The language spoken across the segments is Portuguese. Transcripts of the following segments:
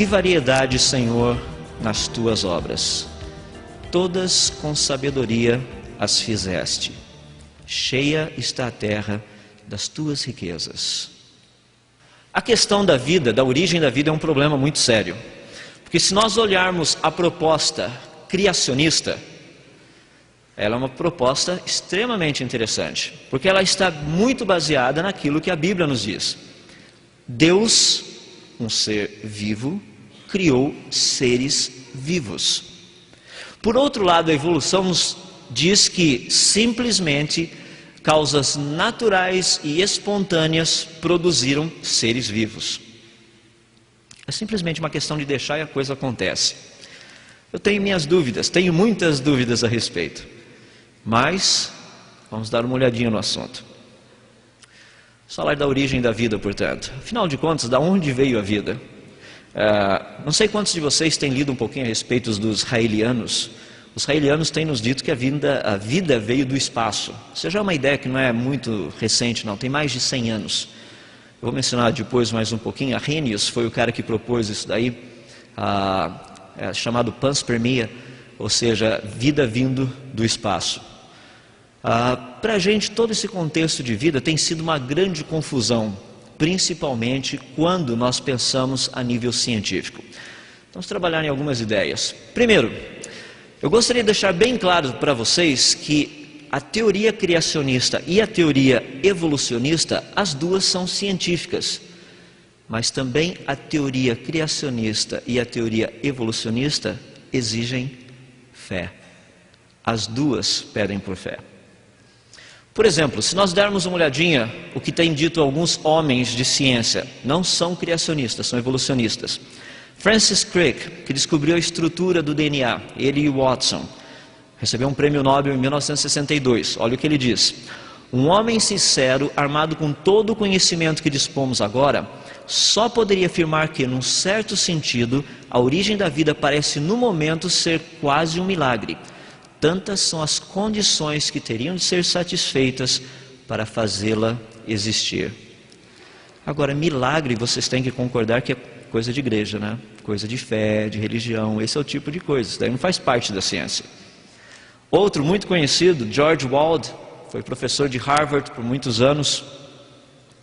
Que variedade, Senhor, nas tuas obras! Todas com sabedoria as fizeste. Cheia está a terra das tuas riquezas. A questão da vida, da origem da vida, é um problema muito sério. Porque se nós olharmos a proposta criacionista, ela é uma proposta extremamente interessante, porque ela está muito baseada naquilo que a Bíblia nos diz. Deus, um ser vivo, criou seres vivos. Por outro lado, a evolução nos diz que simplesmente causas naturais e espontâneas produziram seres vivos. É simplesmente uma questão de deixar e a coisa acontece. Eu tenho minhas dúvidas, tenho muitas dúvidas a respeito, mas vamos dar uma olhadinha no assunto. Vamos falar da origem da vida, portanto. Afinal de contas, da onde veio a vida? Não sei quantos de vocês têm lido um pouquinho a respeito dos raelianos. Os raelianos têm nos dito que a vida veio do espaço. Isso já é uma ideia que não é muito recente, não, tem mais de 100 anos. Eu vou mencionar depois mais um pouquinho. Arrhenius foi o cara que propôs isso daí, chamado panspermia, ou seja, vida vindo do espaço. Para a gente, todo esse contexto de vida tem sido uma grande confusão, principalmente quando nós pensamos a nível científico. Vamos trabalhar em algumas ideias. Primeiro, eu gostaria de deixar bem claro para vocês que a teoria criacionista e a teoria evolucionista, as duas são científicas, mas também a teoria criacionista e a teoria evolucionista exigem fé. As duas pedem por fé. Por exemplo, se nós dermos uma olhadinha, o que tem dito alguns homens de ciência, não são criacionistas, são evolucionistas. Francis Crick, que descobriu a estrutura do DNA, ele e Watson, recebeu um prêmio Nobel em 1962. Olha o que ele diz: um homem sincero, armado com todo o conhecimento que dispomos agora, só poderia afirmar que, num certo sentido, a origem da vida parece no momento ser quase um milagre. Tantas são as condições que teriam de ser satisfeitas para fazê-la existir. Agora, milagre, vocês têm que concordar que é coisa de igreja, né? Coisa de fé, de religião, esse é o tipo de coisa, isso daí não faz parte da ciência. Outro muito conhecido, George Wald, foi professor de Harvard por muitos anos,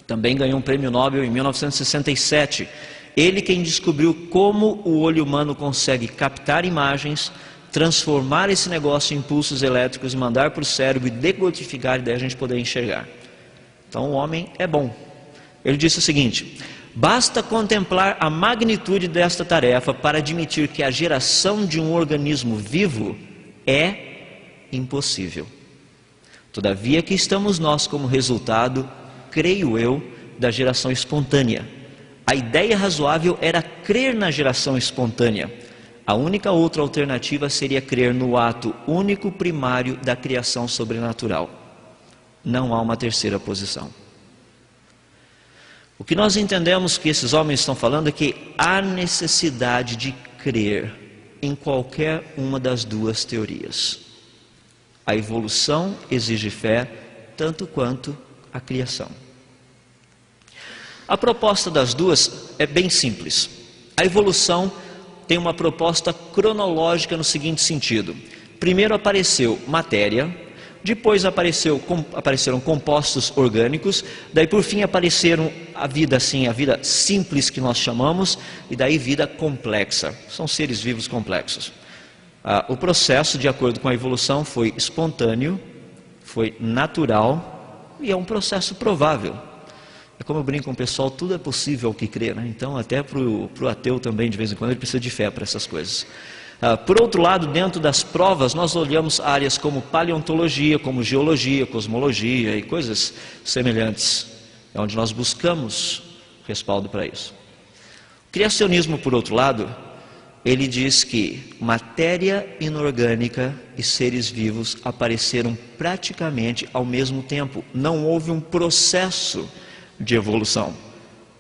também ganhou um prêmio Nobel em 1967. Ele quem descobriu como o olho humano consegue captar imagens, transformar esse negócio em impulsos elétricos e mandar para o cérebro e decodificar, e daí a gente poder enxergar. Então o homem é bom. Ele disse o seguinte: basta contemplar a magnitude desta tarefa para admitir que a geração de um organismo vivo é impossível. Todavia que estamos nós como resultado, creio eu, da geração espontânea. A ideia razoável era crer na geração espontânea. A única outra alternativa seria crer no ato único primário da criação sobrenatural. Não há uma terceira posição. O que nós entendemos que esses homens estão falando é que há necessidade de crer em qualquer uma das duas teorias. A evolução exige fé, tanto quanto a criação. A proposta das duas é bem simples. A evolução tem uma proposta cronológica no seguinte sentido: primeiro apareceu matéria, depois apareceram compostos orgânicos, daí por fim apareceram a vida simples que nós chamamos, e daí vida complexa. São seres vivos complexos. O processo, de acordo com a evolução, foi espontâneo, foi natural e é um processo provável. É como eu brinco com o pessoal, tudo é possível ao que crê, né? Então até para o ateu também, de vez em quando, ele precisa de fé para essas coisas. Por outro lado, dentro das provas, nós olhamos áreas como paleontologia, como geologia, cosmologia e coisas semelhantes. É onde nós buscamos respaldo para isso. O criacionismo, por outro lado, ele diz que matéria inorgânica e seres vivos apareceram praticamente ao mesmo tempo. Não houve um processo de evolução.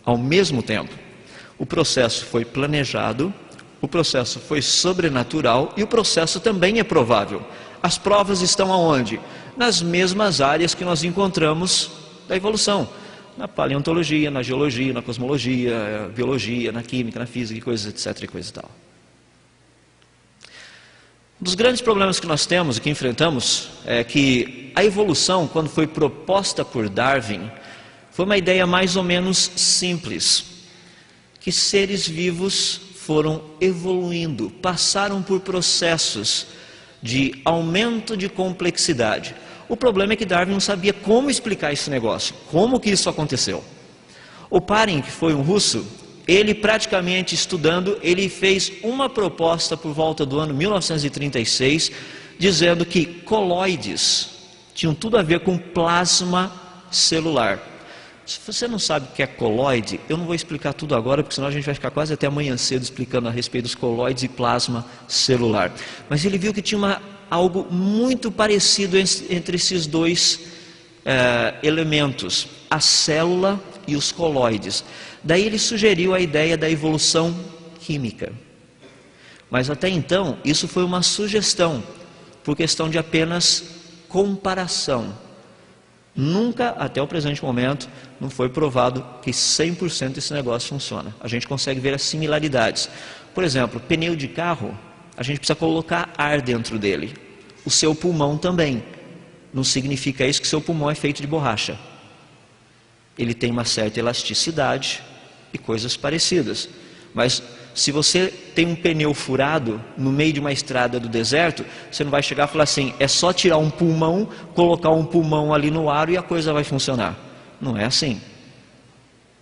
Ao mesmo tempo, o processo foi planejado, o processo foi sobrenatural e o processo também é provável. As provas estão aonde? Nas mesmas áreas que nós encontramos da evolução. na paleontologia, na geologia, na cosmologia, biologia, na química, na física, e coisas, etc. e coisa e tal. Um dos grandes problemas que nós temos e que enfrentamos é que a evolução, quando foi proposta por Darwin, foi uma ideia mais ou menos simples, que seres vivos foram evoluindo, passaram por processos de aumento de complexidade. O problema é que Darwin não sabia como explicar esse negócio, como que isso aconteceu. Oparin, que foi um russo, ele praticamente estudando, ele fez uma proposta por volta do ano 1936, dizendo que coloides tinham tudo a ver com plasma celular. Se você não sabe o que é coloide, eu não vou explicar tudo agora, porque senão a gente vai ficar quase até amanhã cedo explicando a respeito dos coloides e plasma celular. Mas ele viu que tinha algo muito parecido entre esses dois elementos, a célula e os coloides. Daí ele sugeriu a ideia da evolução química. Mas até então, isso foi uma sugestão, por questão de apenas comparação. Nunca, até o presente momento, não foi provado que 100% esse negócio funciona. A gente consegue ver as similaridades. Por exemplo, pneu de carro, a gente precisa colocar ar dentro dele. O seu pulmão também. Não significa isso que seu pulmão é feito de borracha. Ele tem uma certa elasticidade e coisas parecidas. Mas se você tem um pneu furado no meio de uma estrada do deserto, você não vai chegar e falar assim, é só tirar um pulmão, colocar um pulmão ali no aro e a coisa vai funcionar. Não é assim.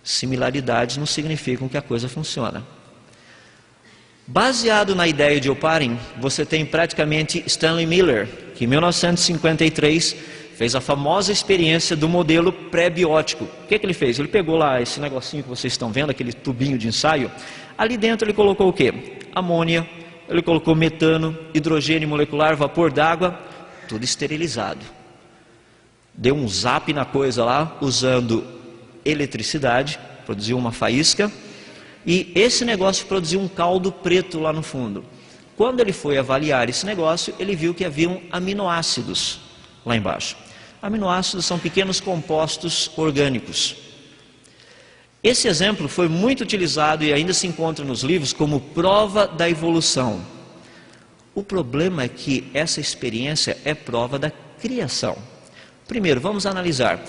Similaridades não significam que a coisa funciona. Baseado na ideia de Oparin, você tem praticamente Stanley Miller, que em 1953 fez a famosa experiência do modelo pré-biótico. O que ele fez? Ele pegou lá esse negocinho que vocês estão vendo, aquele tubinho de ensaio. Ali dentro ele colocou o quê? Amônia, ele colocou metano, hidrogênio molecular, vapor d'água, tudo esterilizado. Deu um zap na coisa lá, usando eletricidade, produziu uma faísca, e esse negócio produziu um caldo preto lá no fundo. Quando ele foi avaliar esse negócio, ele viu que haviam aminoácidos lá embaixo. Aminoácidos são pequenos compostos orgânicos. Esse exemplo foi muito utilizado e ainda se encontra nos livros como prova da evolução. O problema é que essa experiência é prova da criação. Primeiro, vamos analisar.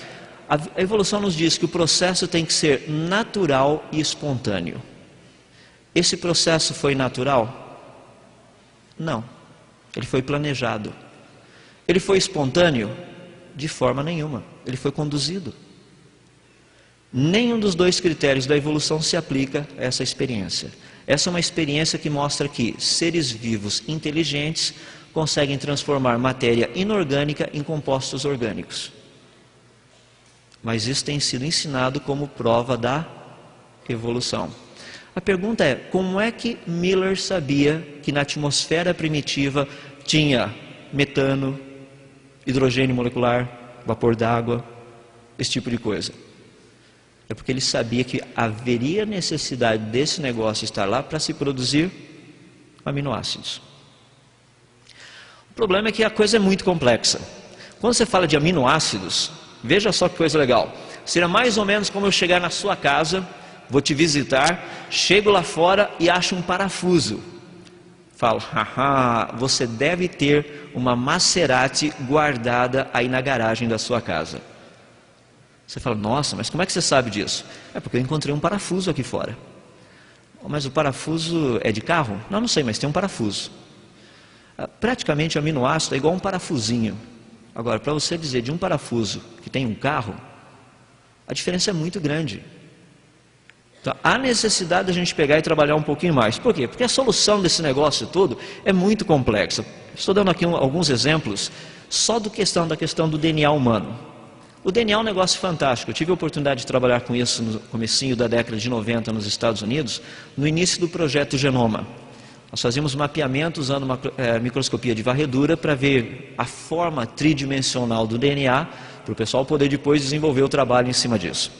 A evolução nos diz que o processo tem que ser natural e espontâneo. Esse processo foi natural? Não. Ele foi planejado. Ele foi espontâneo? De forma nenhuma. Ele foi conduzido. Nenhum dos dois critérios da evolução se aplica a essa experiência. Essa é uma experiência que mostra que seres vivos inteligentes conseguem transformar matéria inorgânica em compostos orgânicos. Mas isso tem sido ensinado como prova da evolução. A pergunta é, como é que Miller sabia que na atmosfera primitiva tinha metano, hidrogênio molecular, vapor d'água, esse tipo de coisa? É porque ele sabia que haveria necessidade desse negócio estar lá para se produzir aminoácidos. O problema é que a coisa é muito complexa. Quando você fala de aminoácidos, veja só que coisa legal. Será mais ou menos como eu chegar na sua casa, vou te visitar, chego lá fora e acho um parafuso. Falo, haha, você deve ter uma Maserati guardada aí na garagem da sua casa. Você fala, nossa, mas como é que você sabe disso? É porque eu encontrei um parafuso aqui fora. Mas o parafuso é de carro? Não sei, mas tem um parafuso. Praticamente o aminoácido é igual um parafusinho. Agora, para você dizer de um parafuso que tem um carro, a diferença é muito grande. Então, há necessidade de a gente pegar e trabalhar um pouquinho mais. Por quê? Porque a solução desse negócio todo é muito complexa. Estou dando aqui alguns exemplos só da questão do DNA humano. O DNA é um negócio fantástico. Eu tive a oportunidade de trabalhar com isso no comecinho da década de 90 nos Estados Unidos, no início do projeto Genoma. Nós fazíamos mapeamento usando uma microscopia de varredura para ver a forma tridimensional do DNA, para o pessoal poder depois desenvolver o trabalho em cima disso.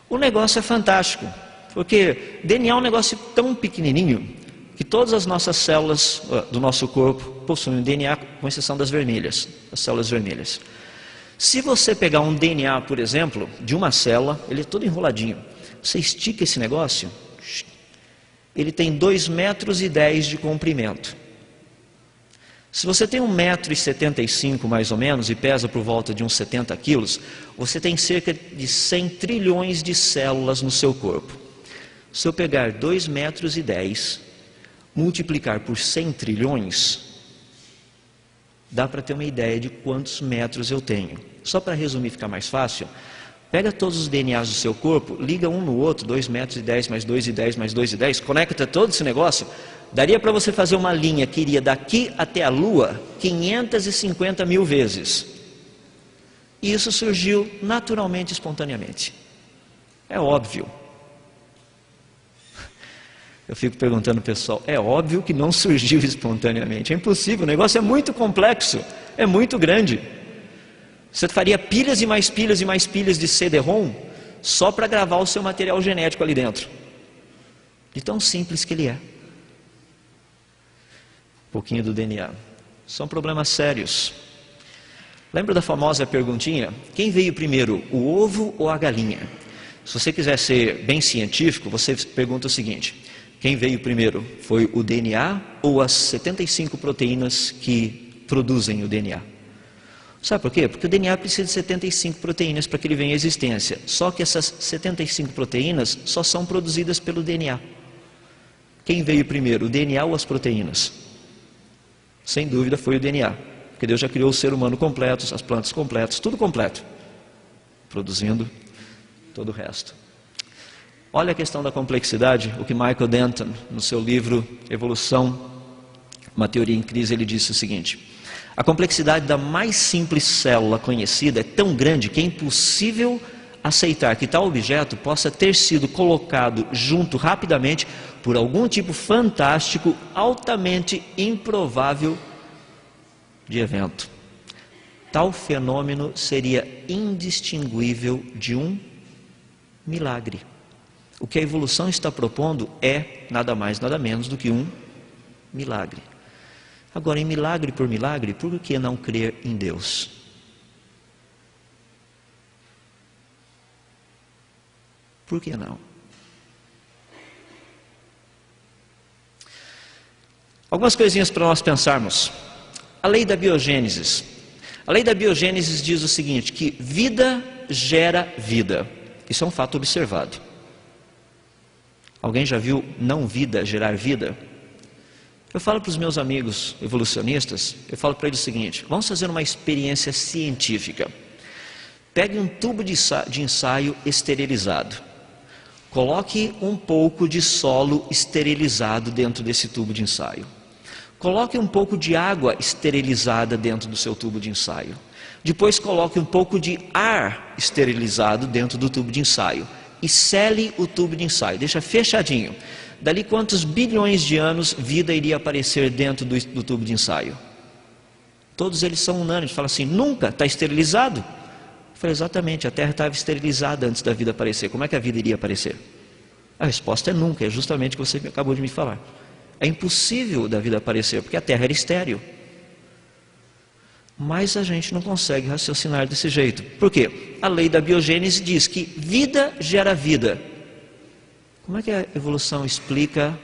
O negócio é fantástico, porque DNA é um negócio tão pequenininho que todas as nossas células do nosso corpo possuem DNA, com exceção das vermelhas, as células vermelhas. Se você pegar um DNA, por exemplo, de uma célula, ele é todo enroladinho. Você estica esse negócio, ele tem 2,10 metros de comprimento. Se você tem 1,75 m mais ou menos e pesa por volta de uns 70 quilos, você tem cerca de 100 trilhões de células no seu corpo. Se eu pegar 2,10 metros, multiplicar por 100 trilhões, dá para ter uma ideia de quantos metros eu tenho. Só para resumir, ficar mais fácil, pega todos os DNAs do seu corpo, liga um no outro, 2,10 metros mais 2,10 mais 2,10, conecta todo esse negócio, daria para você fazer uma linha que iria daqui até a Lua 550 mil vezes. E isso surgiu naturalmente, espontaneamente. É óbvio. Eu fico perguntando ao pessoal, é óbvio que não surgiu espontaneamente, é impossível, o negócio é muito complexo, é muito grande. Você faria pilhas e mais pilhas e mais pilhas de CD-ROM só para gravar o seu material genético ali dentro. De tão simples que ele é. Um pouquinho do DNA. São problemas sérios. Lembra da famosa perguntinha? Quem veio primeiro, o ovo ou a galinha? Se você quiser ser bem científico, você pergunta o seguinte: quem veio primeiro? Foi o DNA ou as 75 proteínas que produzem o DNA? Sabe por quê? Porque o DNA precisa de 75 proteínas para que ele venha à existência. Só que essas 75 proteínas só são produzidas pelo DNA. Quem veio primeiro, o DNA ou as proteínas? Sem dúvida foi o DNA. Porque Deus já criou o ser humano completo, as plantas completas, tudo completo. Produzindo todo o resto. Olha a questão da complexidade, o que Michael Denton, no seu livro Evolução, uma teoria em crise, ele disse o seguinte: a complexidade da mais simples célula conhecida é tão grande que é impossível aceitar que tal objeto possa ter sido colocado junto rapidamente por algum tipo fantástico, altamente improvável de evento. Tal fenômeno seria indistinguível de um milagre. O que a evolução está propondo é nada mais, nada menos do que um milagre. Agora, em milagre por milagre, por que não crer em Deus? Por que não? Algumas coisinhas para nós pensarmos. A lei da biogênese. A lei da biogênese diz o seguinte, que vida gera vida. Isso é um fato observado. Alguém já viu não vida gerar vida? Eu falo para os meus amigos evolucionistas, eu falo para eles o seguinte: vamos fazer uma experiência científica. Pegue um tubo de ensaio esterilizado. Coloque um pouco de solo esterilizado dentro desse tubo de ensaio. Coloque um pouco de água esterilizada dentro do seu tubo de ensaio. Depois coloque um pouco de ar esterilizado dentro do tubo de ensaio. E sele o tubo de ensaio, deixa fechadinho. Dali quantos bilhões de anos vida iria aparecer dentro do tubo de ensaio? Todos eles são unânimes, falam assim: nunca, está esterilizado? Eu falei, exatamente, a Terra estava esterilizada antes da vida aparecer, como é que a vida iria aparecer? A resposta é nunca, é justamente o que você acabou de me falar. É impossível da vida aparecer, porque a Terra era estéril. Mas a gente não consegue raciocinar desse jeito. Por quê? A lei da biogênese diz que vida gera vida. Como é que a evolução explica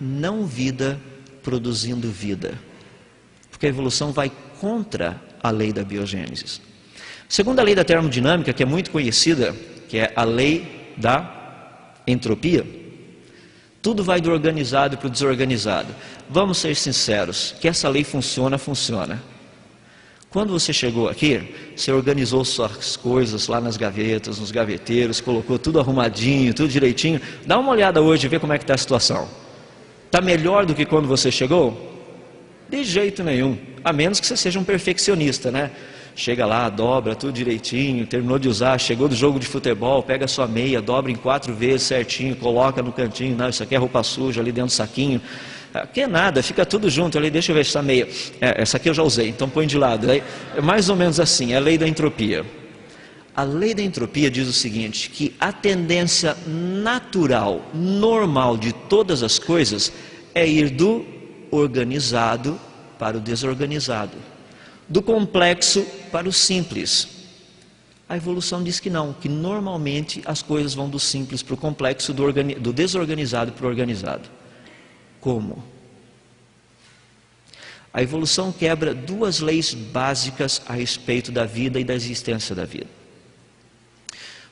não vida produzindo vida? Porque a evolução vai contra a lei da biogênese. Segundo a lei da termodinâmica, que é muito conhecida, que é a lei da entropia, tudo vai do organizado para o desorganizado. Vamos ser sinceros, que essa lei funciona. Quando você chegou aqui, você organizou suas coisas lá nas gavetas, nos gaveteiros, colocou tudo arrumadinho, tudo direitinho. Dá uma olhada hoje e vê como é que está a situação. Está melhor do que quando você chegou? De jeito nenhum, a menos que você seja um perfeccionista, né? Chega lá, dobra tudo direitinho, terminou de usar, chegou do jogo de futebol, pega a sua meia, dobra em 4 vezes certinho, coloca no cantinho, não, isso aqui é roupa suja, ali dentro do saquinho. Aqui é nada, fica tudo junto ali, deixa eu ver essa meia. Essa aqui eu já usei, então põe de lado. É mais ou menos assim, é a lei da entropia. A lei da entropia diz o seguinte, que a tendência natural, normal de todas as coisas é ir do organizado para o desorganizado, do complexo para o simples. A evolução diz que não, que normalmente as coisas vão do simples para o complexo, do desorganizado para o organizado. Como? A evolução quebra duas leis básicas a respeito da vida e da existência da vida.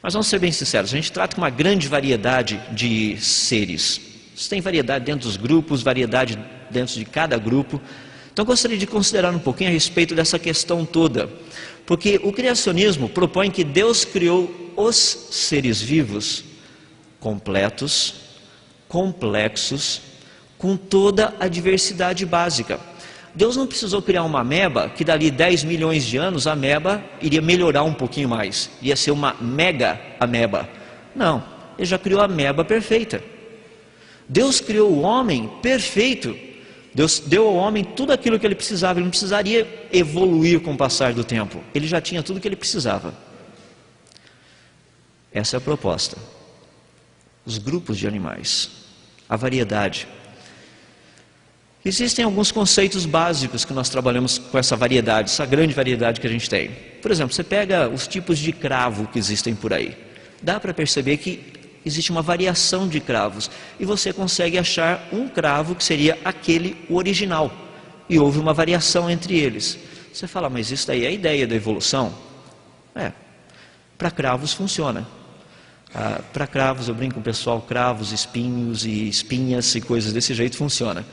Mas vamos ser bem sinceros, a gente trata com uma grande variedade de seres. Você tem variedade dentro dos grupos, variedade dentro de cada grupo. Então eu gostaria de considerar um pouquinho a respeito dessa questão toda. Porque o criacionismo propõe que Deus criou os seres vivos completos, complexos, com toda a diversidade básica. Deus não precisou criar uma ameba que dali 10 milhões de anos a ameba iria melhorar um pouquinho mais. Ia ser uma mega ameba. Não, ele já criou a ameba perfeita. Deus criou o homem perfeito. Deus deu ao homem tudo aquilo que ele precisava. Ele não precisaria evoluir com o passar do tempo. Ele já tinha tudo o que ele precisava. Essa é a proposta. Os grupos de animais, a variedade. Existem alguns conceitos básicos que nós trabalhamos com essa variedade, essa grande variedade que a gente tem. Por exemplo, você pega os tipos de cravo que existem por aí. Dá para perceber que existe uma variação de cravos. E você consegue achar um cravo que seria aquele original. E houve uma variação entre eles. Você fala, mas isso daí é a ideia da evolução? Para cravos funciona. Para cravos, eu brinco com o pessoal, cravos, espinhos e espinhas e coisas desse jeito funciona.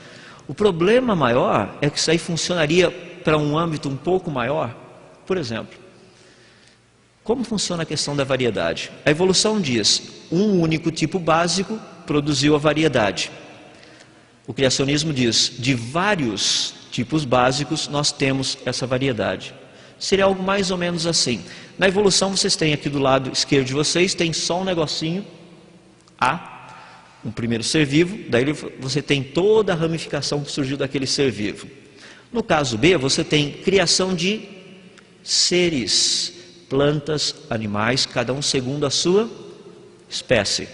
O problema maior é que isso aí funcionaria para um âmbito um pouco maior. Por exemplo, como funciona a questão da variedade? A evolução diz, um único tipo básico produziu a variedade. O criacionismo diz, de vários tipos básicos nós temos essa variedade. Seria algo mais ou menos assim. Na evolução vocês têm aqui do lado esquerdo de vocês, tem só um negocinho, A, um primeiro ser vivo, daí você tem toda a ramificação que surgiu daquele ser vivo. No caso B, você tem criação de seres, plantas, animais, cada um segundo a sua espécie.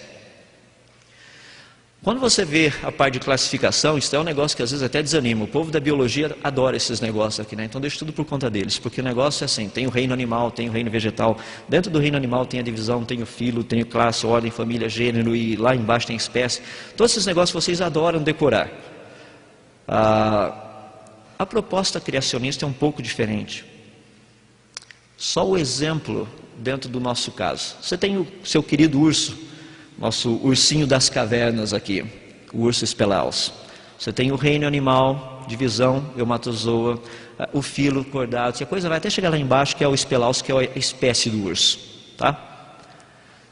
Quando você vê a parte de classificação, isso é um negócio que às vezes até desanima. O povo da biologia adora esses negócios aqui, né? Então deixa tudo por conta deles, porque o negócio é assim, tem o reino animal, tem o reino vegetal. Dentro do reino animal tem a divisão, tem o filo, tem a classe, ordem, família, gênero, e lá embaixo tem espécie. Todos esses negócios vocês adoram decorar. A proposta criacionista é um pouco diferente. Só o exemplo dentro do nosso caso. Você tem o seu querido urso, nosso ursinho das cavernas aqui, o urso Spelaus. Você tem o reino animal, divisão, Eumatozoa, o filo, cordados, e a coisa vai até chegar lá embaixo, que é o Spelaus, que é a espécie do urso. Tá?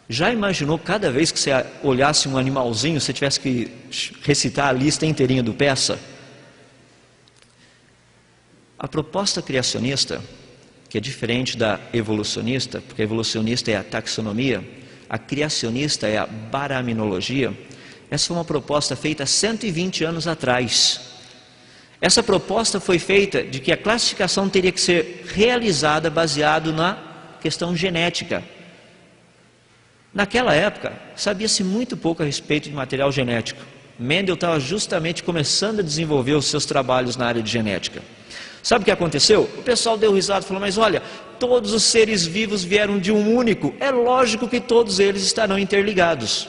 Já imaginou cada vez que você olhasse um animalzinho, você tivesse que recitar a lista inteirinha do peça? A proposta criacionista, que é diferente da evolucionista, porque a evolucionista é a taxonomia, a criacionista é a baraminologia. Essa foi uma proposta feita há 120 anos atrás. Essa proposta foi feita de que a classificação teria que ser realizada baseado na questão genética. Naquela época, sabia-se muito pouco a respeito de material genético. Mendel estava justamente começando a desenvolver os seus trabalhos na área de genética. Sabe o que aconteceu? O pessoal deu risada e falou, mas olha, todos os seres vivos vieram de um único, é lógico que todos eles estarão interligados.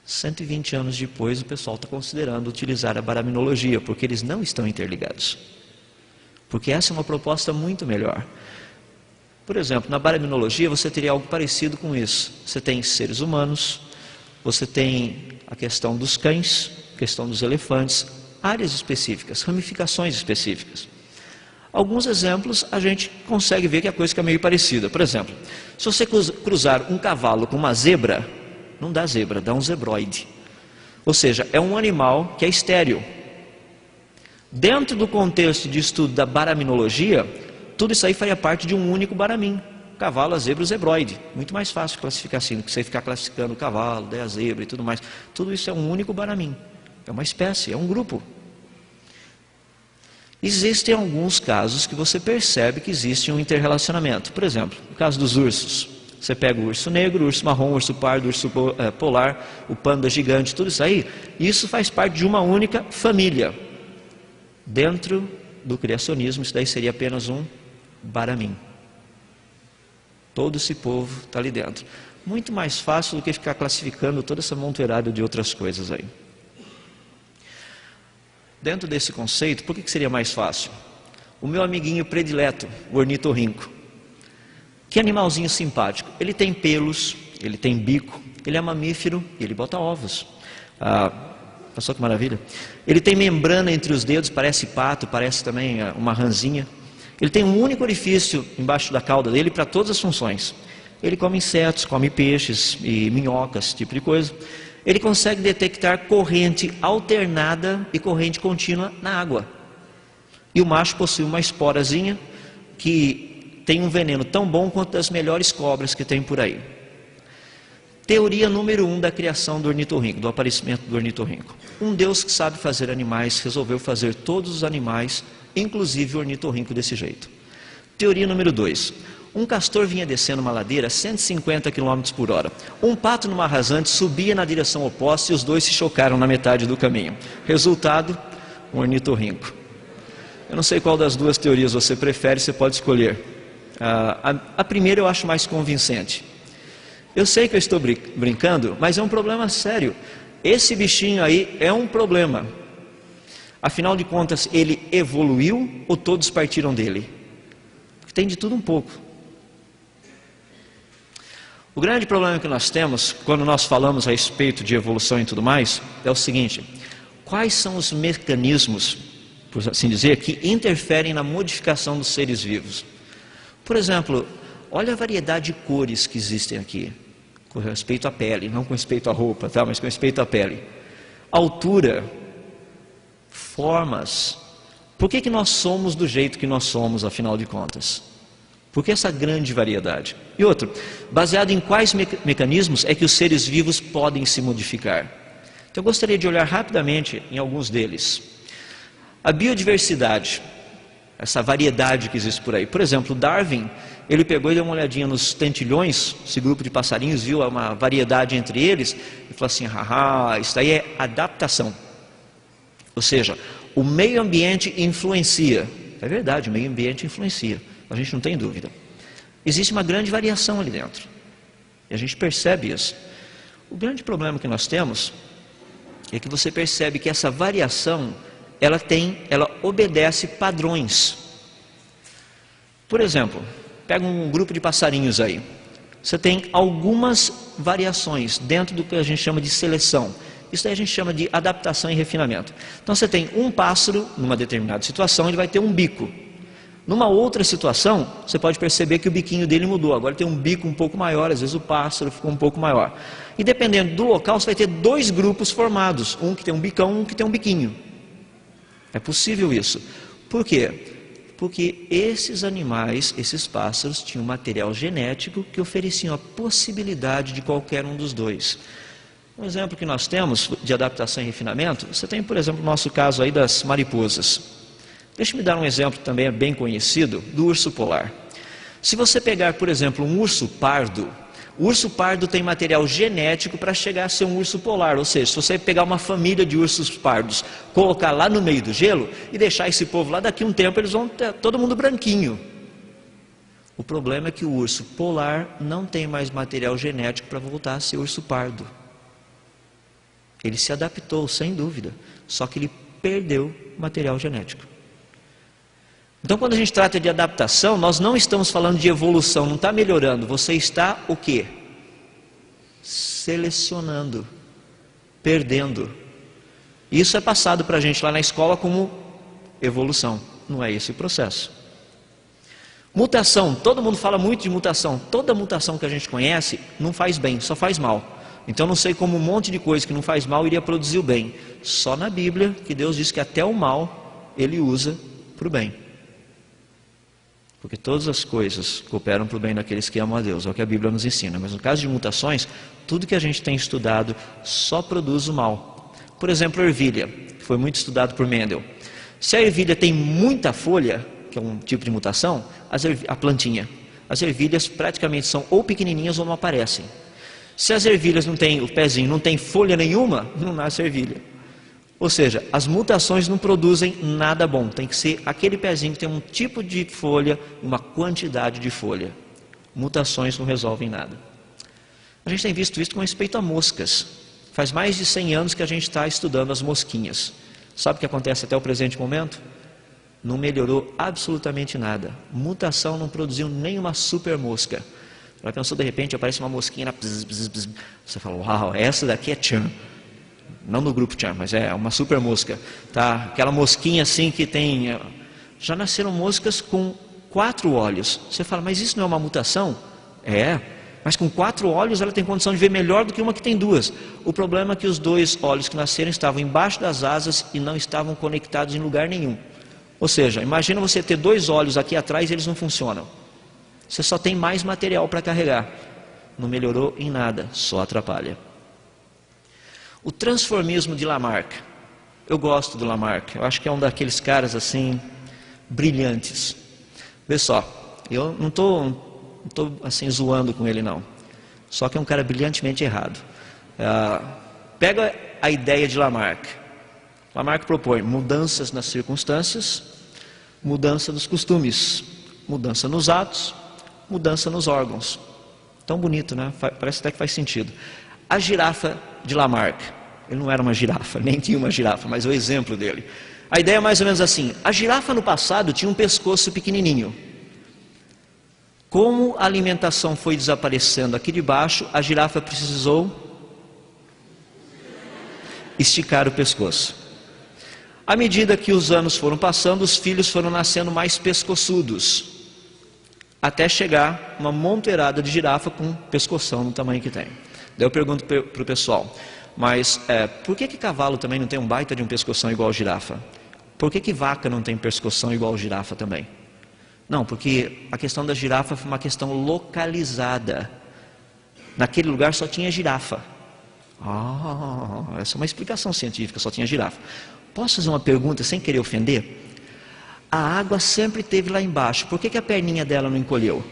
120 anos depois, o pessoal está considerando utilizar a baraminologia, porque eles não estão interligados. Porque essa é uma proposta muito melhor. Por exemplo, na baraminologia você teria algo parecido com isso. Você tem seres humanos, você tem a questão dos cães, a questão dos elefantes, áreas específicas, ramificações específicas. Alguns exemplos a gente consegue ver que a coisa fica meio parecida. Por exemplo, se você cruzar um cavalo com uma zebra, não dá zebra, dá um zebroide. Ou seja, é um animal que é estéril. Dentro do contexto de estudo da baraminologia, tudo isso aí faria parte de um único baramin. Cavalo, a zebra, o zebroide. Muito mais fácil classificar assim, do que você ficar classificando o cavalo, daí a zebra e tudo mais. Tudo isso é um único baramin. É uma espécie, é um grupo. Existem alguns casos que você percebe que existe um interrelacionamento. Por exemplo, no caso dos ursos. Você pega o urso negro, o urso marrom, o urso pardo, o urso polar, o panda gigante, tudo isso aí. Isso faz parte de uma única família. Dentro do criacionismo, isso daí seria apenas um baramin. Todo esse povo está ali dentro. Muito mais fácil do que ficar classificando toda essa montoeirada de outras coisas aí. Dentro desse conceito, por que seria mais fácil? O meu amiguinho predileto, o ornitorrinco. Que animalzinho simpático. Ele tem pelos, ele tem bico, ele é mamífero e ele bota ovos. Olha só que maravilha. Ele tem membrana entre os dedos, parece pato, parece também uma rãzinha. Ele tem um único orifício embaixo da cauda dele para todas as funções. Ele come insetos, come peixes e minhocas, esse tipo de coisa. Ele consegue detectar corrente alternada e corrente contínua na água. E o macho possui uma esporazinha que tem um veneno tão bom quanto das melhores cobras que tem por aí. Teoria número 1 da criação do ornitorrinco, do aparecimento do ornitorrinco. Um Deus que sabe fazer animais resolveu fazer todos os animais, inclusive o ornitorrinco, desse jeito. Teoria número 2. Um castor vinha descendo uma ladeira a 150 km por hora. Um pato numa rasante subia na direção oposta e os dois se chocaram na metade do caminho. Resultado, um ornitorrinco. Eu não sei qual das duas teorias você prefere, você pode escolher. A primeira eu acho mais convincente. Eu sei que eu estou brincando, mas é um problema sério. Esse bichinho aí é um problema. Afinal de contas, ele evoluiu ou todos partiram dele? Tem de tudo um pouco. O grande problema que nós temos, quando nós falamos a respeito de evolução e tudo mais, é o seguinte: quais são os mecanismos, por assim dizer, que interferem na modificação dos seres vivos? Por exemplo, olha a variedade de cores que existem aqui, com respeito à pele, não com respeito à roupa, tá? Mas com respeito à pele. Altura, formas. Por que nós somos do jeito que nós somos, afinal de contas? Por que essa grande variedade? E outro, baseado em quais mecanismos é que os seres vivos podem se modificar? Então eu gostaria de olhar rapidamente em alguns deles. A biodiversidade, essa variedade que existe por aí. Por exemplo, Darwin, ele pegou e deu uma olhadinha nos tentilhões, esse grupo de passarinhos, viu uma variedade entre eles, e falou assim: haha, isso aí é adaptação. Ou seja, o meio ambiente influencia. É verdade, o meio ambiente influencia. A gente não tem dúvida. Existe uma grande variação ali dentro. E a gente percebe isso. O grande problema que nós temos é que você percebe que essa variação, ela obedece padrões. Por exemplo, pega um grupo de passarinhos aí. Você tem algumas variações dentro do que a gente chama de seleção. Isso aí a gente chama de adaptação e refinamento. Então você tem um pássaro, numa determinada situação, ele vai ter um bico. Numa outra situação, você pode perceber que o biquinho dele mudou. Agora tem um bico um pouco maior, às vezes o pássaro ficou um pouco maior. E dependendo do local, você vai ter dois grupos formados. Um que tem um bicão, um que tem um biquinho. É possível isso. Por quê? Porque esses animais, esses pássaros, tinham material genético que ofereciam a possibilidade de qualquer um dos dois. Um exemplo que nós temos de adaptação e refinamento, você tem, por exemplo, o nosso caso aí das mariposas. Deixa-me dar um exemplo que também é bem conhecido, do urso polar. Se você pegar, por exemplo, um urso pardo, o urso pardo tem material genético para chegar a ser um urso polar. Ou seja, se você pegar uma família de ursos pardos, colocar lá no meio do gelo e deixar esse povo lá, daqui a um tempo eles vão ter todo mundo branquinho. O problema é que o urso polar não tem mais material genético para voltar a ser urso pardo. Ele se adaptou, sem dúvida, só que ele perdeu material genético. Então, quando a gente trata de adaptação, nós não estamos falando de evolução, não está melhorando. Você está o quê? Selecionando, perdendo. Isso é passado para a gente lá na escola como evolução. Não é esse o processo. Mutação, todo mundo fala muito de mutação. Toda mutação que a gente conhece não faz bem, só faz mal. Então não sei como um monte de coisa que não faz mal iria produzir o bem. Só na Bíblia que Deus diz que até o mal Ele usa para o bem. Porque todas as coisas cooperam para o bem daqueles que amam a Deus, é o que a Bíblia nos ensina. Mas no caso de mutações, tudo que a gente tem estudado só produz o mal. Por exemplo, a ervilha, que foi muito estudado por Mendel. Se a ervilha tem muita folha, que é um tipo de mutação, a plantinha, as ervilhas praticamente são ou pequenininhas ou não aparecem. Se as ervilhas não têm, o pezinho não tem folha nenhuma, não nasce ervilha. Ou seja, as mutações não produzem nada bom. Tem que ser aquele pezinho que tem um tipo de folha, uma quantidade de folha. Mutações não resolvem nada. A gente tem visto isso com respeito a moscas. Faz mais de 100 anos que a gente está estudando as mosquinhas. Sabe o que acontece até o presente momento? Não melhorou absolutamente nada. Mutação não produziu nenhuma super mosca. Já pensou, de repente, aparece uma mosquinha, bzz, bzz, bzz. Você fala, uau, essa daqui é Tchan. Não no grupo Tchan, mas é uma super mosca. Tá? Aquela mosquinha assim que tem... Já nasceram moscas com 4 olhos. Você fala, mas isso não é uma mutação? É, mas com 4 olhos ela tem condição de ver melhor do que uma que tem 2. O problema é que os 2 olhos que nasceram estavam embaixo das asas e não estavam conectados em lugar nenhum. Ou seja, imagina você ter 2 olhos aqui atrás e eles não funcionam. Você só tem mais material para carregar. Não melhorou em nada, só atrapalha. O transformismo de Lamarck. Eu gosto do Lamarck. Eu acho que é um daqueles caras assim, brilhantes. Vê só, eu não estou assim zoando com ele não. Só que é um cara brilhantemente errado. Pega a ideia de Lamarck. Lamarck propõe mudanças nas circunstâncias, mudança dos costumes, mudança nos atos, mudança nos órgãos. Tão bonito, né? Parece até que faz sentido. A girafa de Lamarck. Ele não era uma girafa, nem tinha uma girafa, mas é o exemplo dele. A ideia é mais ou menos assim. A girafa no passado tinha um pescoço pequenininho. Como a alimentação foi desaparecendo aqui de baixo, a girafa precisou esticar o pescoço. À medida que os anos foram passando, os filhos foram nascendo mais pescoçudos, até chegar uma monteirada de girafa com um pescoção no tamanho que tem. Daí eu pergunto para o pessoal, mas por que cavalo também não tem um baita de um pescoção igual a girafa? Por que vaca não tem pescoção igual a girafa também? Não, porque a questão da girafa foi uma questão localizada. Naquele lugar só tinha girafa. Essa é uma explicação científica, só tinha girafa. Posso fazer uma pergunta sem querer ofender? A água sempre esteve lá embaixo, por que a perninha dela não encolheu?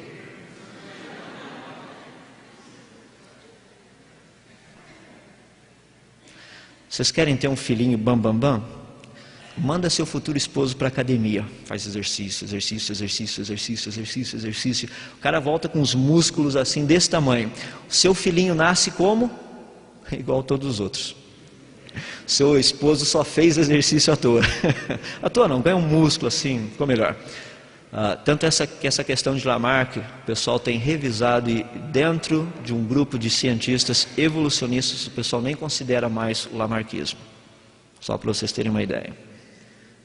Vocês querem ter um filhinho bam? Manda seu futuro esposo para a academia. Faz exercício. O cara volta com os músculos assim desse tamanho. O seu filhinho nasce como? Igual a todos os outros. Seu esposo só fez exercício à toa. À toa não, ganha um músculo assim, ficou melhor. Tanto essa questão de Lamarck, o pessoal tem revisado e dentro de um grupo de cientistas evolucionistas, o pessoal nem considera mais o lamarckismo. Só para vocês terem uma ideia.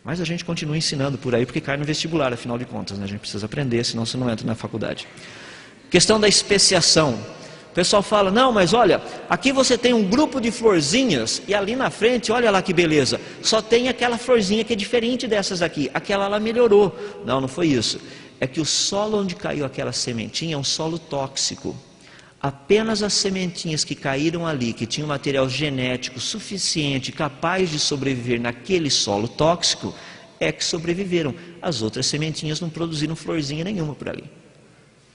Mas a gente continua ensinando por aí, porque cai no vestibular, afinal de contas, né? A gente precisa aprender, senão você não entra na faculdade. Questão da especiação. O pessoal fala, não, mas olha, aqui você tem um grupo de florzinhas, e ali na frente, olha lá que beleza, só tem aquela florzinha que é diferente dessas aqui, aquela lá melhorou. Não, não foi isso. É que o solo onde caiu aquela sementinha é um solo tóxico. Apenas as sementinhas que caíram ali, que tinham material genético suficiente, capaz de sobreviver naquele solo tóxico, é que sobreviveram. As outras sementinhas não produziram florzinha nenhuma por ali.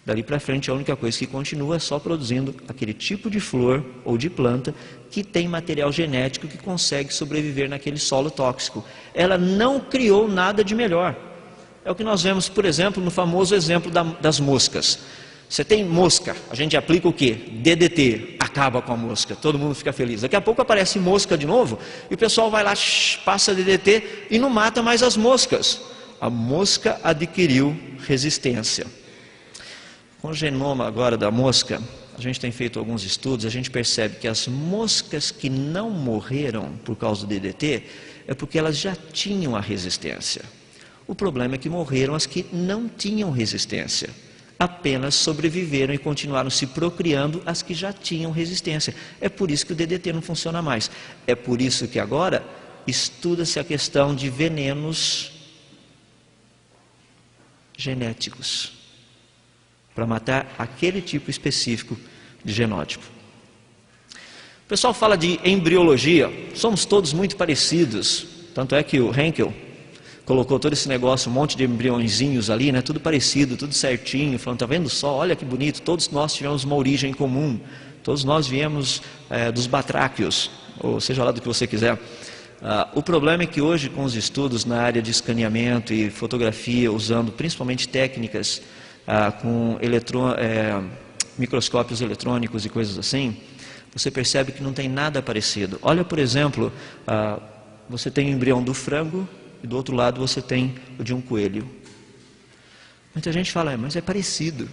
Dali para frente a única coisa que continua é só produzindo aquele tipo de flor ou de planta que tem material genético que consegue sobreviver naquele solo tóxico. Ela não criou nada de melhor. É o que nós vemos, por exemplo, no famoso exemplo das moscas. Você tem mosca, a gente aplica o quê? DDT, acaba com a mosca, todo mundo fica feliz. Daqui a pouco aparece mosca de novo e o pessoal vai lá, passa DDT e não mata mais as moscas. A mosca adquiriu resistência. Com o genoma agora da mosca, a gente tem feito alguns estudos, a gente percebe que as moscas que não morreram por causa do DDT, é porque elas já tinham a resistência. O problema é que morreram as que não tinham resistência. Apenas sobreviveram e continuaram se procriando as que já tinham resistência. É por isso que o DDT não funciona mais. É por isso que agora estuda-se a questão de venenos genéticos, para matar aquele tipo específico de genótipo. O pessoal fala de embriologia, somos todos muito parecidos, tanto é que o Henkel colocou todo esse negócio, um monte de embriõezinhos ali, né, tudo parecido, tudo certinho, falando, tá vendo só, olha que bonito, todos nós tivemos uma origem comum, todos nós viemos dos batráquios, ou seja lá do que você quiser. O problema é que hoje, com os estudos na área de escaneamento e fotografia, usando principalmente técnicas com microscópios eletrônicos e coisas assim, você percebe que não tem nada parecido. Olha, por exemplo, você tem o embrião do frango e do outro lado você tem o de um coelho. Muita gente fala, mas é parecido.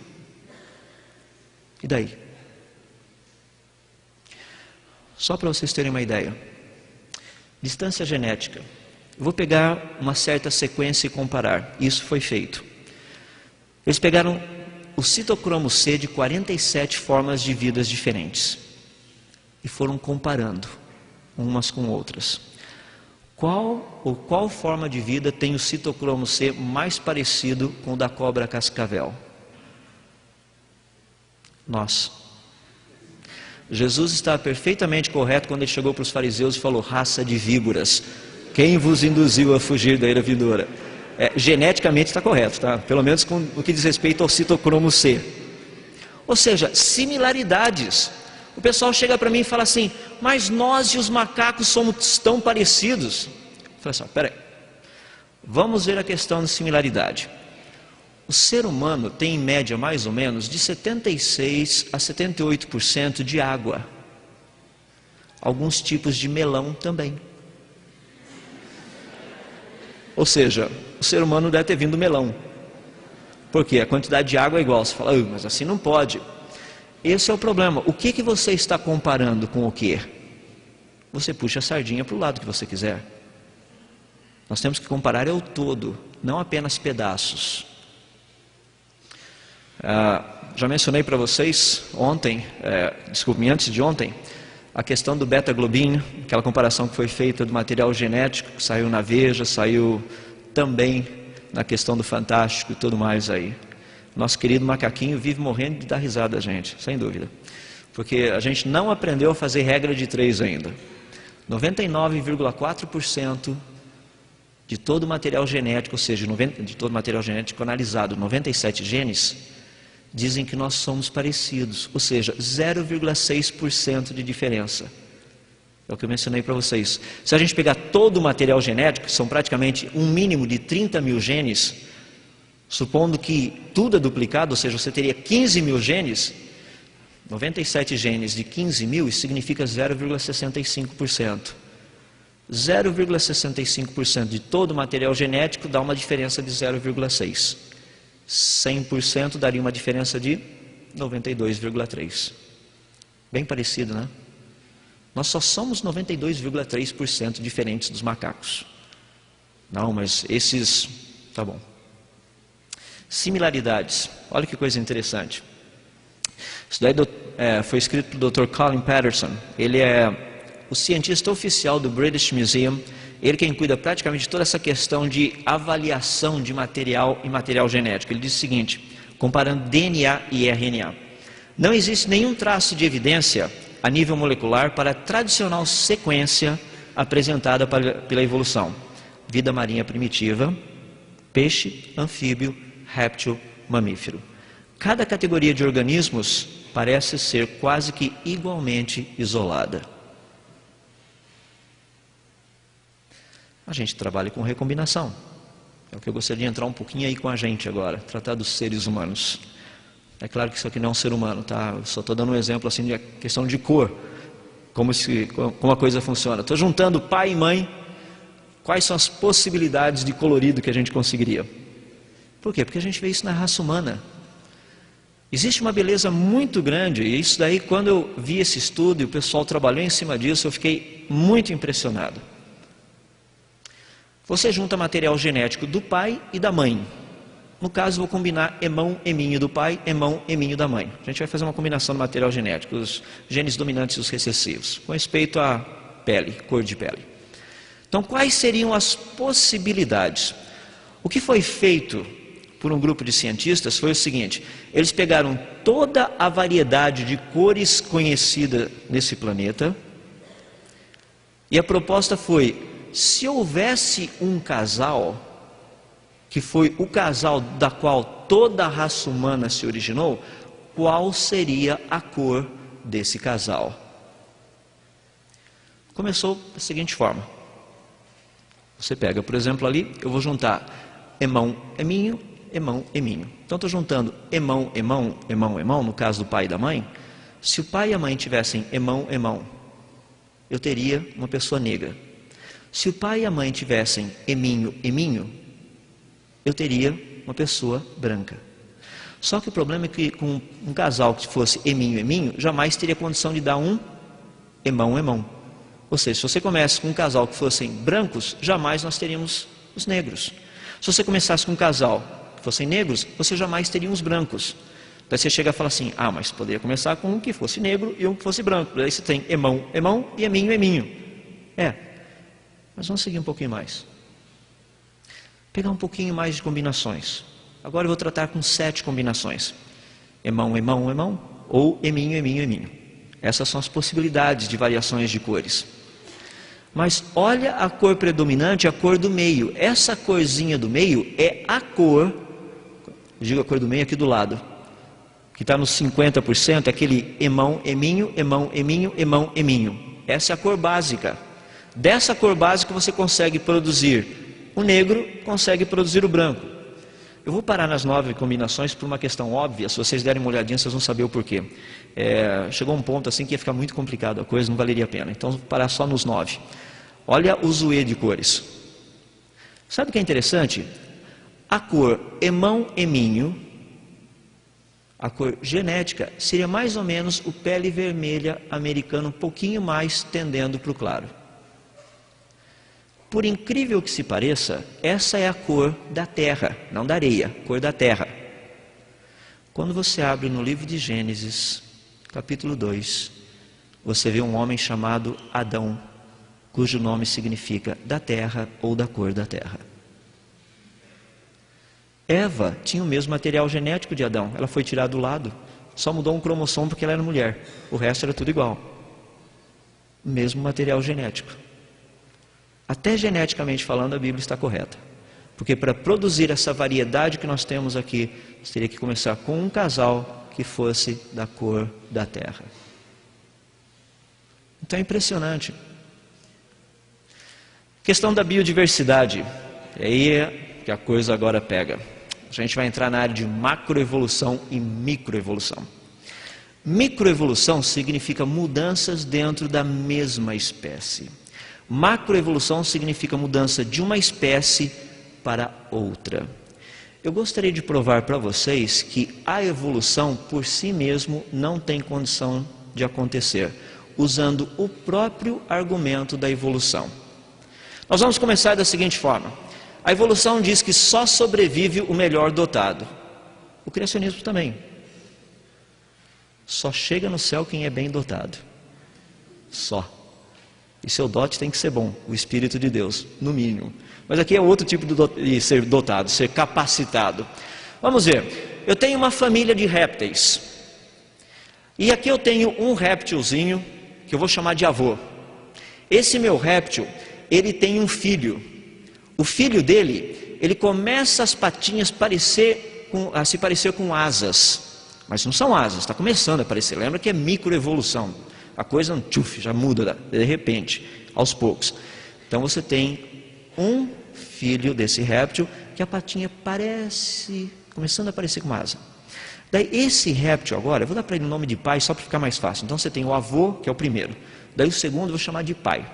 E daí? Só para vocês terem uma ideia. Distância genética. Eu vou pegar uma certa sequência e comparar. Isso foi feito. Eles pegaram o citocromo C de 47 formas de vidas diferentes e foram comparando umas com outras. Qual forma de vida tem o citocromo C mais parecido com o da cobra cascavel? Nós. Jesus estava perfeitamente correto quando ele chegou para os fariseus e falou: raça de víboras, quem vos induziu a fugir da ira vindoura? Geneticamente está correto, tá? Pelo menos com o que diz respeito ao citocromo C. Ou seja, similaridades. O pessoal chega para mim e fala assim, mas nós e os macacos somos tão parecidos. Eu falo assim, peraí, vamos ver a questão de similaridade. O ser humano tem em média mais ou menos de 76% a 78% de água. Alguns tipos de melão também. Ou seja, o ser humano deve ter vindo do melão. Porque a quantidade de água é igual. Você fala, mas assim não pode. Esse é o problema. O que você está comparando com o quê? Você puxa a sardinha para o lado que você quiser. Nós temos que comparar o todo, não apenas pedaços. Já mencionei para vocês ontem, antes de ontem, a questão do beta-globin, aquela comparação que foi feita do material genético, que saiu na Veja, saiu também na questão do Fantástico e tudo mais aí. Nosso querido macaquinho vive morrendo de dar risada a gente, sem dúvida. Porque a gente não aprendeu a fazer regra de 3 ainda. 99,4% de todo o material genético, ou seja, de todo o material genético analisado, 97 genes, dizem que nós somos parecidos, ou seja, 0,6% de diferença. É o que eu mencionei para vocês. Se a gente pegar todo o material genético, que são praticamente um mínimo de 30 mil genes, supondo que tudo é duplicado, ou seja, você teria 15 mil genes, 97 genes de 15 mil, isso significa 0,65%. 0,65% de todo o material genético dá uma diferença de 0,6%. 100% daria uma diferença de 92,3%. Bem parecido, né? Nós só somos 92,3% diferentes dos macacos. Não, mas esses... Tá bom. Similaridades. Olha que coisa interessante. Isso daí foi escrito pelo Dr. Colin Patterson. Ele é o cientista oficial do British Museum. Ele quem cuida praticamente de toda essa questão de avaliação de material e material genético. Ele diz o seguinte, comparando DNA e RNA. Não existe nenhum traço de evidência a nível molecular para a tradicional sequência apresentada pela evolução. Vida marinha primitiva, peixe, anfíbio, réptil, mamífero. Cada categoria de organismos parece ser quase que igualmente isolada. A gente trabalha com recombinação. É o que eu gostaria de entrar um pouquinho aí com a gente agora, tratar dos seres humanos. É claro que isso aqui não é um ser humano, tá? Eu só estou dando um exemplo assim de questão de cor, como a coisa funciona. Estou juntando pai e mãe, quais são as possibilidades de colorido que a gente conseguiria. Por quê? Porque a gente vê isso na raça humana. Existe uma beleza muito grande, e isso daí, quando eu vi esse estudo e o pessoal trabalhou em cima disso, eu fiquei muito impressionado. Você junta material genético do pai e da mãe. No caso, vou combinar emão, eminho do pai, emão, eminho da mãe. A gente vai fazer uma combinação do material genético, os genes dominantes e os recessivos, com respeito à pele, cor de pele. Então, quais seriam as possibilidades? O que foi feito por um grupo de cientistas foi o seguinte, eles pegaram toda a variedade de cores conhecida nesse planeta, e a proposta foi, se houvesse um casal, que foi o casal da qual toda a raça humana se originou, qual seria a cor desse casal? Começou da seguinte forma. Você pega, por exemplo, ali, eu vou juntar emão, eminho, irmão, eminho. Então estou juntando irmão, irmão, irmão, irmão, no caso do pai e da mãe. Se o pai e a mãe tivessem irmão, irmão, eu teria uma pessoa negra. Se o pai e a mãe tivessem eminho, eminho, eu teria uma pessoa branca. Só que o problema é que com um casal que fosse eminho, eminho, jamais teria condição de dar um irmão, irmão. Ou seja, se você começa com um casal que fossem brancos, jamais nós teríamos os negros. Se você começasse com um casal que fossem negros, você jamais teria os brancos. Daí você chega e fala assim, mas poderia começar com um que fosse negro e um que fosse branco. Daí você tem irmão, irmão e eminho, eminho. Mas vamos seguir um pouquinho mais. Pegar um pouquinho mais de combinações. Agora eu vou tratar com 7 combinações. Irmão, irmão, irmão, ou eminho, eminho, eminho. Essas são as possibilidades de variações de cores. Mas olha a cor predominante, a cor do meio. Essa corzinha do meio é a cor, digo a cor do meio aqui do lado, que está nos 50%, é aquele irmão, eminho, irmão, eminho, irmão, eminho. Essa é a cor básica. Dessa cor básica você consegue produzir o negro, consegue produzir o branco. Eu vou parar nas 9 combinações por uma questão óbvia. Se vocês derem uma olhadinha, vocês vão saber o porquê. Chegou um ponto assim que ia ficar muito complicado a coisa, não valeria a pena. Então vou parar só nos 9. Olha o zoê de cores. Sabe o que é interessante? A cor irmão, eminho, a cor genética, seria mais ou menos o pele vermelha americano, um pouquinho mais tendendo para o claro. Por incrível que se pareça, essa é a cor da terra, não da areia, cor da terra. Quando você abre no livro de Gênesis, capítulo 2, você vê um homem chamado Adão, cujo nome significa da terra ou da cor da terra. Eva tinha o mesmo material genético de Adão, ela foi tirada do lado, só mudou um cromossomo porque ela era mulher, o resto era tudo igual. Mesmo material genético. Até geneticamente falando, a Bíblia está correta. Porque para produzir essa variedade que nós temos aqui, você teria que começar com um casal que fosse da cor da terra. Então é impressionante. Questão da biodiversidade. E aí é que a coisa agora pega. A gente vai entrar na área de macroevolução e microevolução. Microevolução significa mudanças dentro da mesma espécie. Macroevolução significa mudança de uma espécie para outra. Eu gostaria de provar para vocês que a evolução por si mesmo não tem condição de acontecer, usando o próprio argumento da evolução. Nós vamos começar da seguinte forma. A evolução diz que só sobrevive o melhor dotado. O criacionismo também. Só chega no céu quem é bem dotado. Só. E seu dote tem que ser bom, o Espírito de Deus, no mínimo. Mas aqui é outro tipo de ser dotado, ser capacitado. Vamos ver, eu tenho uma família de répteis. E aqui eu tenho um réptilzinho, que eu vou chamar de avô. Esse meu réptil, ele tem um filho. O filho dele, ele começa as patinhas a se parecer com asas. Mas não são asas, está começando a aparecer. Lembra que é microevolução. A coisa já muda de repente, aos poucos. Então você tem um filho desse réptil que a patinha começando a parecer com asa. Daí esse réptil agora, eu vou dar para ele o nome de pai só para ficar mais fácil. Então você tem o avô, que é o primeiro. Daí o segundo eu vou chamar de pai.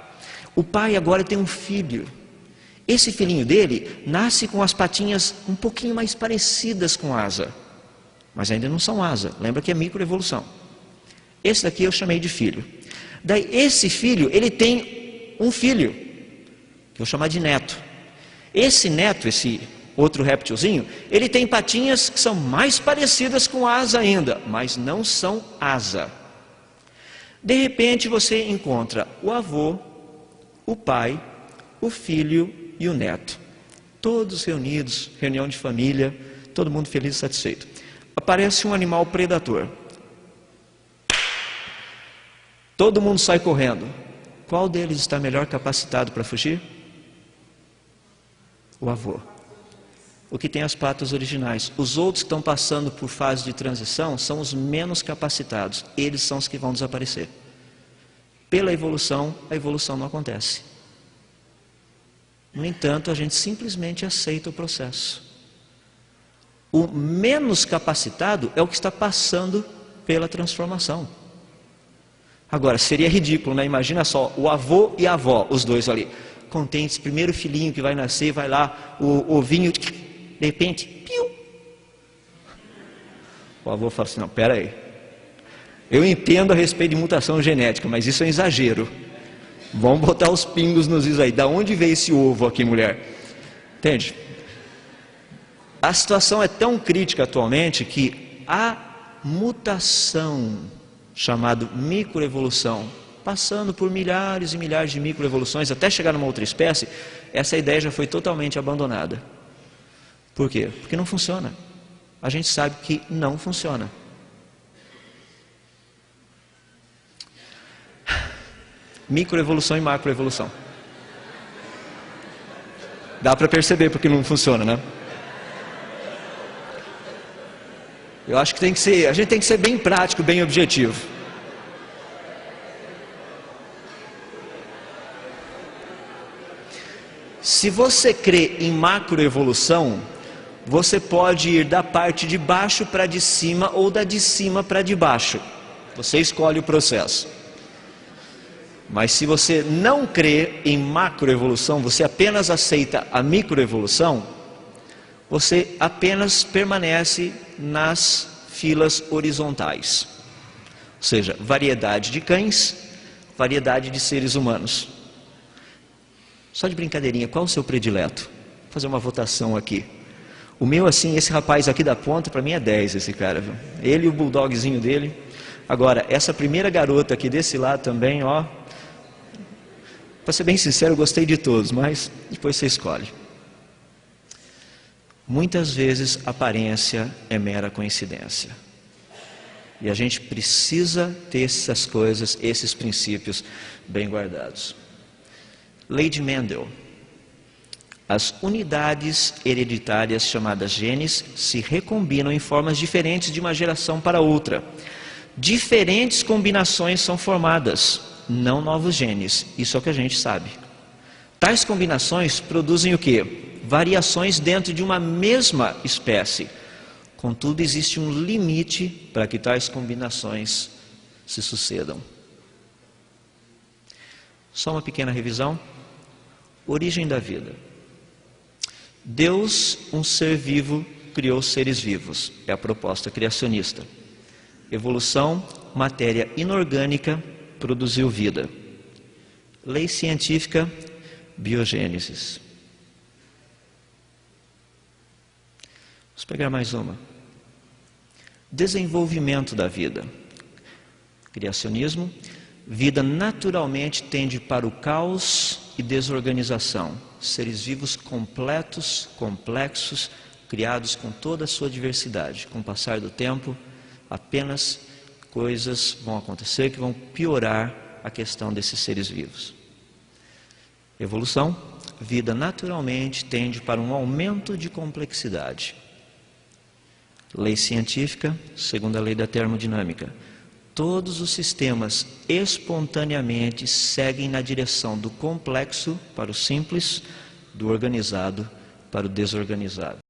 O pai agora tem um filho. Esse filhinho dele nasce com as patinhas um pouquinho mais parecidas com asa. Mas ainda não são asa. Lembra que é microevolução. Esse daqui eu chamei de filho. Daí esse filho, ele tem um filho, que eu vou chamar de neto. Esse neto, esse outro réptilzinho, ele tem patinhas que são mais parecidas com asa ainda, mas não são asa. De repente você encontra o avô, o pai, o filho e o neto. Todos reunidos, reunião de família, todo mundo feliz e satisfeito. Aparece um animal predador. Todo mundo sai correndo. Qual deles está melhor capacitado para fugir? O avô. O que tem as patas originais. Os outros que estão passando por fase de transição são os menos capacitados. Eles são os que vão desaparecer. Pela evolução, a evolução não acontece. No entanto, a gente simplesmente aceita o processo. O menos capacitado é o que está passando pela transformação. Agora, seria ridículo, né? Imagina só, o avô e a avó, os dois ali, contentes, primeiro filhinho que vai nascer, vai lá, o ovinho, de repente, piu. O avô fala assim, não, pera aí, eu entendo a respeito de mutação genética, mas isso é um exagero. Vamos botar os pingos nos is aí, da onde veio esse ovo aqui, mulher? Entende? A situação é tão crítica atualmente que a mutação, chamada microevolução, passando por milhares e milhares de microevoluções até chegar numa outra espécie, essa ideia já foi totalmente abandonada. Por quê? Porque não funciona. A gente sabe que não funciona. Microevolução e macroevolução. Dá para perceber porque não funciona, né? Eu acho que a gente tem que ser bem prático, bem objetivo. Se você crê em macroevolução, você pode ir da parte de baixo para de cima ou da de cima para de baixo. Você escolhe o processo. Mas se você não crê em macroevolução, você apenas aceita a microevolução, você apenas permanece nas filas horizontais. Ou seja, variedade de cães, variedade de seres humanos. Só de brincadeirinha, qual o seu predileto? Vou fazer uma votação aqui. O meu, assim, esse rapaz aqui da ponta, para mim é 10 esse cara, viu? Ele e o bulldogzinho dele. Agora, essa primeira garota aqui desse lado também, ó. Para ser bem sincero, eu gostei de todos, mas depois você escolhe. Muitas vezes a aparência é mera coincidência. E a gente precisa ter essas coisas, esses princípios bem guardados. Lei de Mendel. As unidades hereditárias chamadas genes se recombinam em formas diferentes de uma geração para outra. Diferentes combinações são formadas, não novos genes. Isso é o que a gente sabe. Tais combinações produzem o quê? Variações dentro de uma mesma espécie. Contudo, existe um limite para que tais combinações se sucedam. Só uma pequena revisão. Origem da vida. Deus, um ser vivo, criou seres vivos. É a proposta criacionista. Evolução, matéria inorgânica, produziu vida. Lei científica, biogênesis. Vamos pegar mais uma. Desenvolvimento da vida. Criacionismo. Vida naturalmente tende para o caos e desorganização. Seres vivos completos, complexos, criados com toda a sua diversidade. Com o passar do tempo, apenas coisas vão acontecer que vão piorar a questão desses seres vivos. Evolução. Vida naturalmente tende para um aumento de complexidade. Lei científica, segundo a lei da termodinâmica. Todos os sistemas espontaneamente seguem na direção do complexo para o simples, do organizado para o desorganizado.